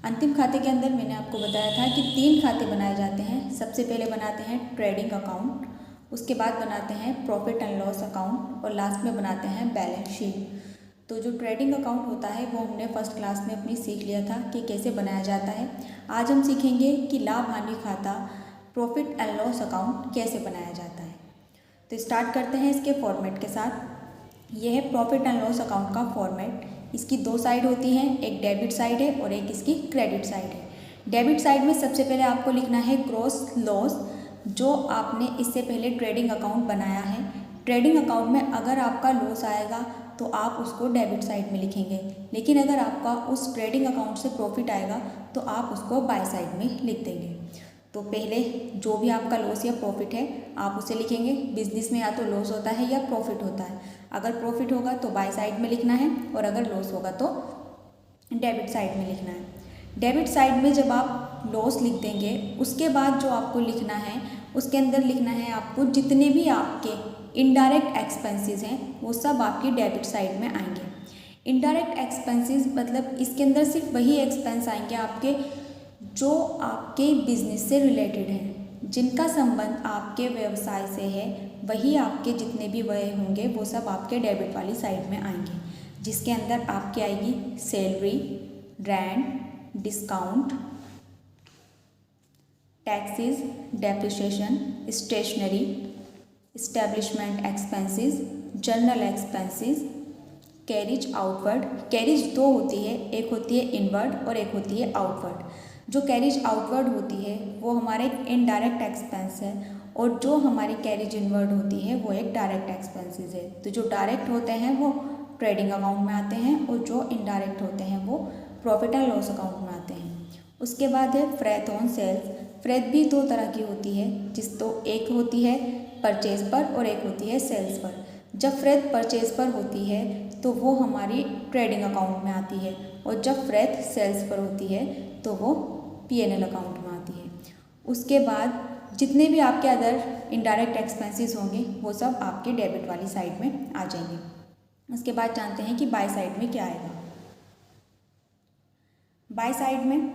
अंतिम खाते के अंदर मैंने आपको बताया था कि 3 खाते बनाए जाते हैं। सबसे पहले बनाते हैं ट्रेडिंग अकाउंट, उसके बाद बनाते हैं प्रॉफिट एंड लॉस अकाउंट और लास्ट में बनाते हैं बैलेंस शीट। तो जो ट्रेडिंग अकाउंट होता है वो हमने फर्स्ट क्लास में अपनी सीख लिया था कि कैसे बनाया जाता है। आज हम सीखेंगे कि लाभ हानि खाता प्रॉफिट एंड लॉस अकाउंट कैसे बनाया जाता है। तो स्टार्ट करते हैं इसके फॉर्मेट के साथ। यह है प्रॉफिट एंड लॉस अकाउंट का फॉर्मेट। इसकी 2 साइड होती हैं, एक डेबिट साइड है और एक इसकी क्रेडिट साइड है। डेबिट साइड में सबसे पहले आपको लिखना है ग्रॉस लॉस, जो आपने इससे पहले ट्रेडिंग अकाउंट बनाया है। ट्रेडिंग अकाउंट में अगर आपका लॉस आएगा तो आप उसको डेबिट साइड में लिखेंगे, लेकिन अगर आपका उस ट्रेडिंग अकाउंट से प्रॉफिट आएगा तो आप उसको बाय साइड में लिख देंगे। तो पहले जो भी आपका लॉस या प्रॉफिट है आप उसे लिखेंगे। बिजनेस में या तो लॉस होता है या प्रॉफिट होता है। अगर प्रॉफिट होगा तो बाय साइड में लिखना है और अगर लॉस होगा तो डेबिट साइड में लिखना है। डेबिट साइड में जब आप लॉस लिख देंगे उसके बाद जो आपको लिखना है उसके अंदर लिखना है आपको जितने भी आपके इनडायरेक्ट एक्सपेंसेस हैं वो सब आपकी डेबिट साइड में आएंगे। इनडायरेक्ट एक्सपेंसेस मतलब इसके अंदर सिर्फ वही एक्सपेंस आएंगे आपके जो आपके बिजनेस से रिलेटेड हैं, जिनका संबंध आपके व्यवसाय से है। वही आपके जितने भी व्यय होंगे वो सब आपके डेबिट वाली साइड में आएंगे, जिसके अंदर आपकी आएगी salary, rent, discount, taxes, depreciation, stationery, establishment expenses, general expenses, carriage outward. Carriage 2 होती है, एक होती है इनवर्ड और एक होती है आउटवर्ड। जो कैरिज आउटवर्ड होती है वो हमारे इनडायरेक्ट एक्सपेंस है और जो हमारी कैरिज इनवर्ड होती है वो एक डायरेक्ट एक्सपेंसेस है। तो जो डायरेक्ट होते हैं वो ट्रेडिंग अकाउंट में आते हैं और जो इनडायरेक्ट होते हैं वो प्रॉफिट एंड लॉस अकाउंट में आते हैं। उसके बाद है फ्रेट ऑन सेल्स। फ्रेट भी 2 तरह की होती है, एक होती है परचेज पर और एक होती है सेल्स पर। जब फ्रेट परचेज पर होती है तो वो हमारी ट्रेडिंग अकाउंट में आती है और जब फ्रेट सेल्स पर होती है तो वो P&L अकाउंट में आती है। उसके बाद जितने भी आपके अदर इनडायरेक्ट एक्सपेंसेस होंगे वो सब आपके डेबिट वाली साइड में आ जाएंगे। उसके बाद जानते हैं कि बाय साइड में क्या आएगा। बाय साइड में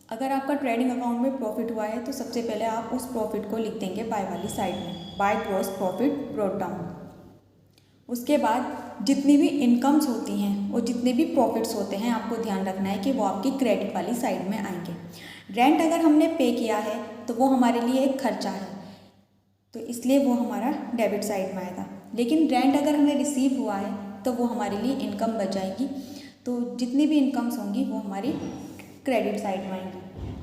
अगर आपका ट्रेडिंग अकाउंट में प्रॉफिट हुआ है तो सबसे पहले आप उस प्रॉफिट को लिख देंगे बाय वाली साइड में, by gross profit brought down. उसके बाद जितनी भी इनकम्स होती हैं और जितने भी प्रॉफिट्स होते हैं आपको ध्यान रखना है कि वो आपकी क्रेडिट वाली साइड में आएंगे। रेंट अगर हमने पे किया है तो वो हमारे लिए एक खर्चा है, तो इसलिए वो हमारा डेबिट साइड में आएगा। लेकिन रेंट अगर हमें रिसीव हुआ है तो वो हमारे लिए इनकम बच जाएगी। तो जितनी भी इनकम्स होंगी वो हमारी क्रेडिट साइड में आएंगी।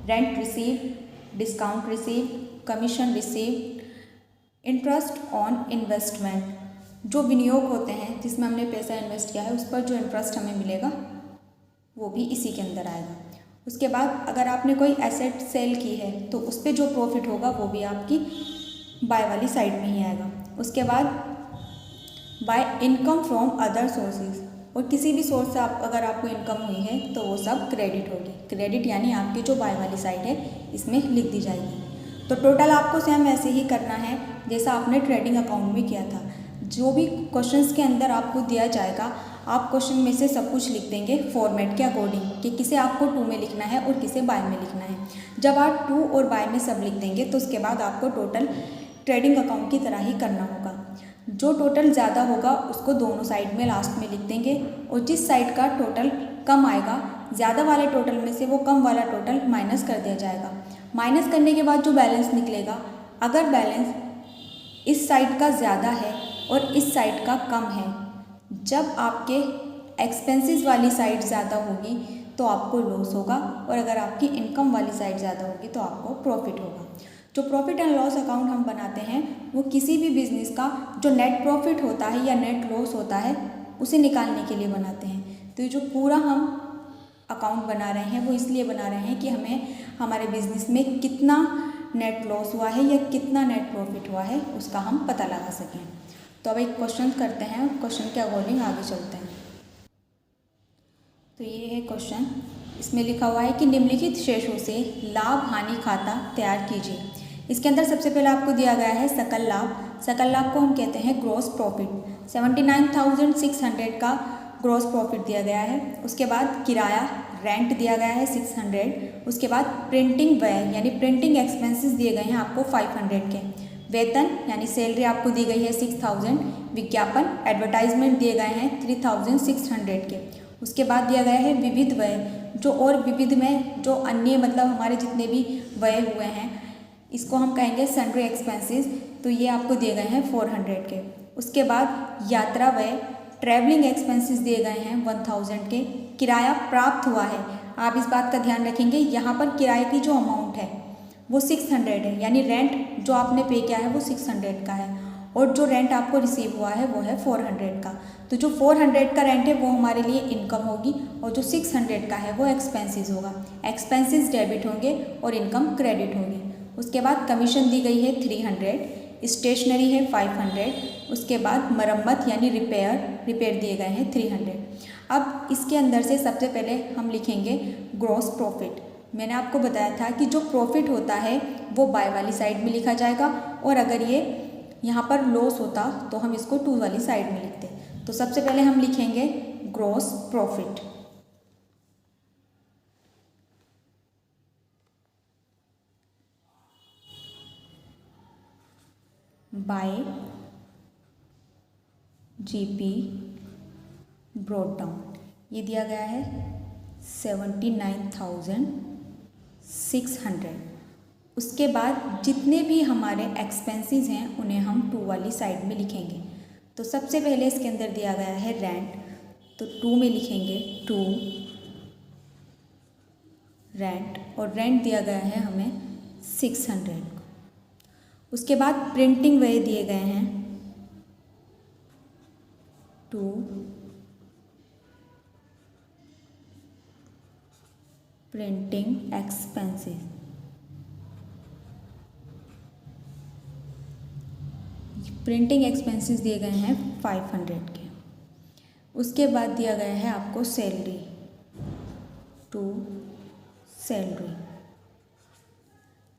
Rent receive, discount receive, commission receive, interest on investment, जो विनियोग होते हैं जिसमें हमने पैसा इन्वेस्ट किया है उस पर जो इंटरेस्ट हमें मिलेगा वो भी इसी के अंदर आएगा। उसके बाद अगर आपने कोई एसेट सेल की है तो उस पर जो प्रॉफिट होगा वो भी आपकी बाय वाली साइड में ही आएगा। उसके बाद by income from other sources, और किसी भी सोर्स से अगर आपको इनकम हुई है तो वो सब क्रेडिट होगी। क्रेडिट यानी आपकी जो बाय वाली साइड है इसमें लिख दी जाएगी। तो टोटल आपको सेम ऐसे ही करना है जैसा आपने ट्रेडिंग अकाउंट में किया था। जो भी क्वेश्चंस के अंदर आपको दिया जाएगा आप क्वेश्चन में से सब कुछ लिख देंगे फॉर्मेट के अकॉर्डिंग कि किसे आपको 2 में लिखना है और किसे बाय में लिखना है। जब आप 2 और बाय में सब लिख देंगे तो उसके बाद आपको टोटल ट्रेडिंग अकाउंट की तरह ही करना होगा। जो टोटल ज़्यादा होगा उसको दोनों साइड में लास्ट में लिख देंगे और जिस साइड का टोटल कम आएगा ज़्यादा वाले टोटल में से वो कम वाला टोटल माइनस कर दिया जाएगा। माइनस करने के बाद जो बैलेंस निकलेगा, अगर बैलेंस इस साइड का ज़्यादा है और इस साइड का कम है, जब आपके एक्सपेंसेस वाली साइड ज़्यादा होगी तो आपको लॉस होगा और अगर आपकी इनकम वाली साइड ज़्यादा होगी तो आपको प्रॉफिट होगा। जो प्रॉफिट एंड लॉस अकाउंट हम बनाते हैं वो किसी भी बिजनेस का जो नेट प्रॉफिट होता है या नेट लॉस होता है उसे निकालने के लिए बनाते हैं। तो जो पूरा हम अकाउंट बना रहे हैं वो इसलिए बना रहे हैं कि हमें हमारे बिजनेस में कितना नेट लॉस हुआ है या कितना नेट प्रॉफिट हुआ है उसका हम पता लगा सकें। तो अब एक क्वेश्चन करते हैं, क्वेश्चन के अकॉर्डिंग आगे चलते हैं। तो ये है क्वेश्चन, इसमें लिखा हुआ है कि निम्नलिखित शेषों से लाभ हानि खाता तैयार कीजिए। इसके अंदर सबसे पहले आपको दिया गया है सकल लाभ। सकल लाभ को हम कहते हैं ग्रॉस प्रॉफिट। 79,600 का ग्रॉस प्रॉफिट दिया गया है। उसके बाद किराया रेंट दिया गया है 600। उसके बाद प्रिंटिंग व्यय यानी प्रिंटिंग एक्सपेंसेस दिए गए हैं आपको 500 के। वेतन यानी सैलरी आपको दी गई है 6000। विज्ञापन एडवर्टाइजमेंट दिए गए हैं 3600 के। उसके बाद दिया गया है विविध व्यय, जो और विविध में जो अन्य मतलब हमारे जितने भी व्यय हुए हैं इसको हम कहेंगे सन्ड्री एक्सपेंसेस, तो ये आपको दिए गए हैं 400 के। उसके बाद यात्रा व्यय ट्रैवलिंग एक्सपेंसेस दिए गए हैं 1000 के। किराया प्राप्त हुआ है, आप इस बात का ध्यान रखेंगे यहाँ पर किराए की जो अमाउंट है वो 600 है, यानी रेंट जो आपने पे किया है वो 600 का है और जो रेंट आपको रिसीव हुआ है वो है 400 का। तो जो 400 का रेंट है वो हमारे लिए इनकम होगी और जो 600 का है वो एक्सपेंसेस होगा। एक्सपेंसेस डेबिट होंगे और इनकम क्रेडिट होगी। उसके बाद कमीशन दी गई है 300, स्टेशनरी है 500। उसके बाद मरम्मत यानी रिपेयर दिए गए हैं 300। अब इसके अंदर से सबसे पहले हम लिखेंगे ग्रॉस प्रॉफिट। मैंने आपको बताया था कि जो प्रॉफिट होता है वो बाय वाली साइड में लिखा जाएगा और अगर ये यहाँ पर लॉस होता तो हम इसको टू वाली साइड में लिखते। तो सबसे पहले हम लिखेंगे gross profit. Bye GP brought down, ये दिया गया है 79,600। उसके बाद जितने भी हमारे एक्सपेंसेस हैं उन्हें हम टू वाली साइड में लिखेंगे। तो सबसे पहले इसके अंदर दिया गया है रेंट, तो टू में लिखेंगे टू रेंट और रेंट दिया गया है हमें 600। उसके बाद प्रिंटिंग व्यय दिए गए हैं to printing expenses, printing expenses दिए गए हैं 500 के। उसके बाद दिया गया है आपको सैलरी टू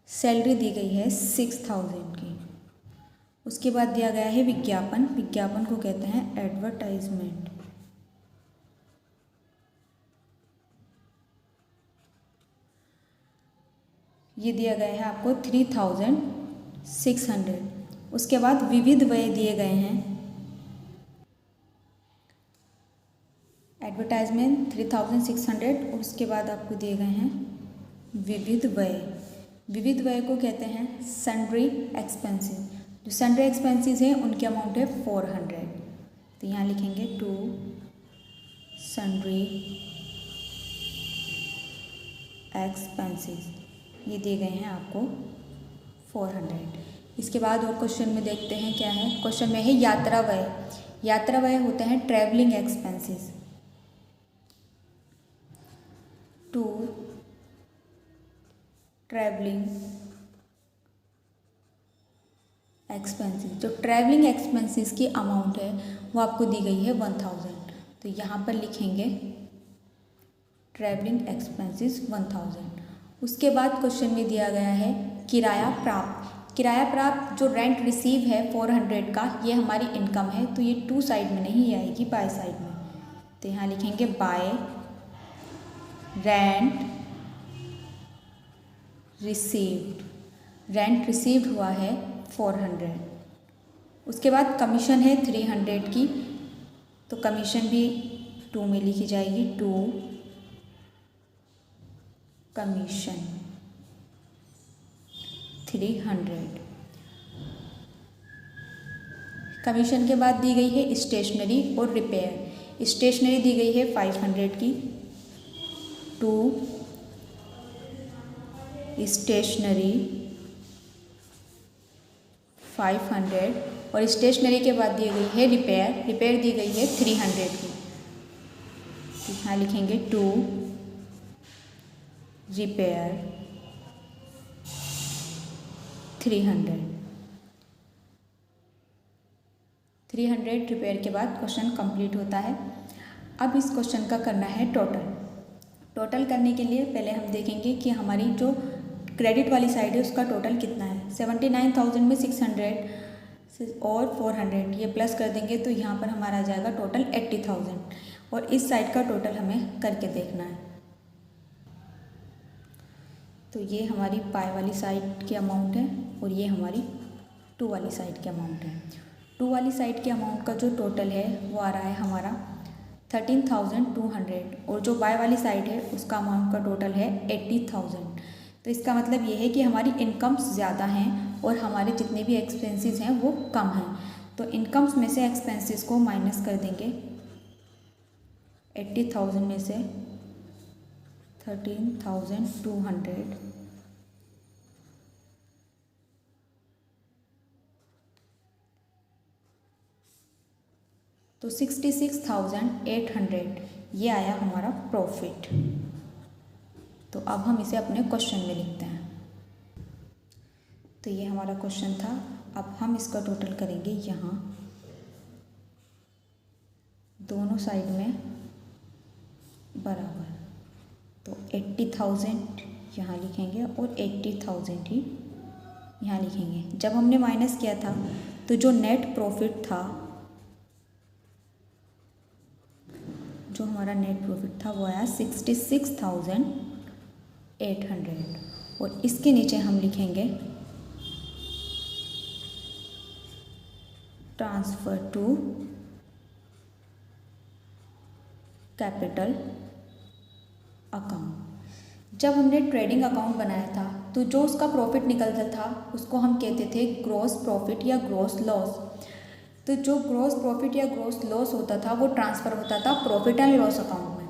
सैलरी दी गई है 6000 की। उसके बाद दिया गया है विज्ञापन, विज्ञापन को कहते हैं एडवर्टाइजमेंट, ये दिया गया है आपको 3600। उसके बाद विविध व्यय दिए गए हैं एडवर्टाइजमेंट 3600 और उसके बाद आपको दिए गए हैं विविध व्यय। विविध व्यय को कहते हैं सन्ड्री एक्सपेंसेस। जो सन्ड्री एक्सपेंसेस हैं उनकी अमाउंट है 400। तो यहाँ लिखेंगे टू सन्ड्री एक्सपेंसेस, ये दिए गए हैं आपको 400। इसके बाद और क्वेश्चन में देखते हैं क्या है। क्वेश्चन में है यात्रा व्यय। यात्रा व्यय होते हैं travelling expenses to travelling expenses. जो ट्रैवलिंग एक्सपेंसेस की अमाउंट है वो आपको दी गई है 1000। तो यहाँ पर लिखेंगे ट्रैवलिंग एक्सपेंसेस 1000। उसके बाद क्वेश्चन में दिया गया है किराया प्राप्त। किराया प्राप्त जो रेंट रिसीव है 400 का, ये हमारी इनकम है, तो ये टू साइड में नहीं आएगी, बाय साइड में। तो यहाँ लिखेंगे bye rent received, rent received हुआ है 400। उसके बाद कमीशन है 300 की, तो कमीशन भी टू में लिखी जाएगी, टू कमीशन 300। कमीशन के बाद दी गई है स्टेशनरी और रिपेयर। स्टेशनरी दी गई है 500 की, टू स्टेशनरी 500 और स्टेशनरी के बाद दी गई है रिपेयर दी गई है 300 की। तो यहाँ लिखेंगे टू रिपेयर 300 रिपेयर के बाद क्वेश्चन कंप्लीट होता है। अब इस क्वेश्चन का करना है टोटल करने के लिए पहले हम देखेंगे कि हमारी जो क्रेडिट वाली साइड है उसका टोटल कितना है। 79,000 में 600 और 400 ये प्लस कर देंगे तो यहाँ पर हमारा आ जाएगा टोटल 80,000। और इस साइड का टोटल हमें करके देखना है। तो ये हमारी बाय वाली साइड की अमाउंट है और ये हमारी टू वाली साइड की अमाउंट है। टू वाली साइड के अमाउंट का जो टोटल है वो आ रहा है हमारा 13,200 और जो बाय वाली साइड है उसका अमाउंट का टोटल है 80,000। तो इसका मतलब ये है कि हमारी इनकम्स ज़्यादा हैं और हमारे जितने भी एक्सपेंसेस हैं वो कम हैं। तो इनकम्स में से एक्सपेंसेस को माइनस कर देंगे। 80,000 में से 13,200 तो 66,800 ये आया हमारा प्रॉफिट। तो अब हम इसे अपने क्वेश्चन में लिखते हैं। तो ये हमारा क्वेश्चन था। अब हम इसका टोटल करेंगे यहाँ दोनों साइड में बराबर। तो 80,000 यहाँ लिखेंगे और 80,000 ही यहाँ लिखेंगे। जब हमने माइनस किया था तो जो नेट प्रॉफिट था, जो हमारा नेट प्रॉफिट था वो आया 66,800 और इसके नीचे हम लिखेंगे ट्रांसफ़र टू कैपिटल अकाउंट। जब हमने ट्रेडिंग अकाउंट बनाया था तो जो उसका प्रॉफिट निकलता था उसको हम कहते थे ग्रॉस प्रॉफिट या ग्रॉस लॉस। तो जो ग्रॉस प्रॉफिट या ग्रॉस लॉस होता था वो ट्रांसफ़र होता था प्रॉफिट एंड लॉस अकाउंट में।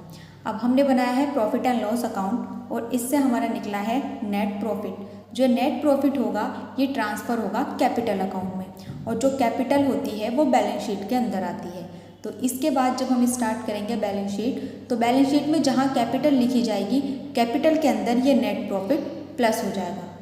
अब हमने बनाया है प्रॉफिट एंड लॉस अकाउंट और इससे हमारा निकला है नेट प्रॉफिट। जो नेट प्रॉफिट होगा ये ट्रांसफ़र होगा कैपिटल अकाउंट में और जो कैपिटल होती है वो बैलेंस शीट के अंदर आती है। तो इसके बाद जब हम स्टार्ट करेंगे बैलेंस शीट, तो बैलेंस शीट में जहाँ कैपिटल लिखी जाएगी कैपिटल के अंदर ये नेट प्रॉफिट प्लस हो जाएगा।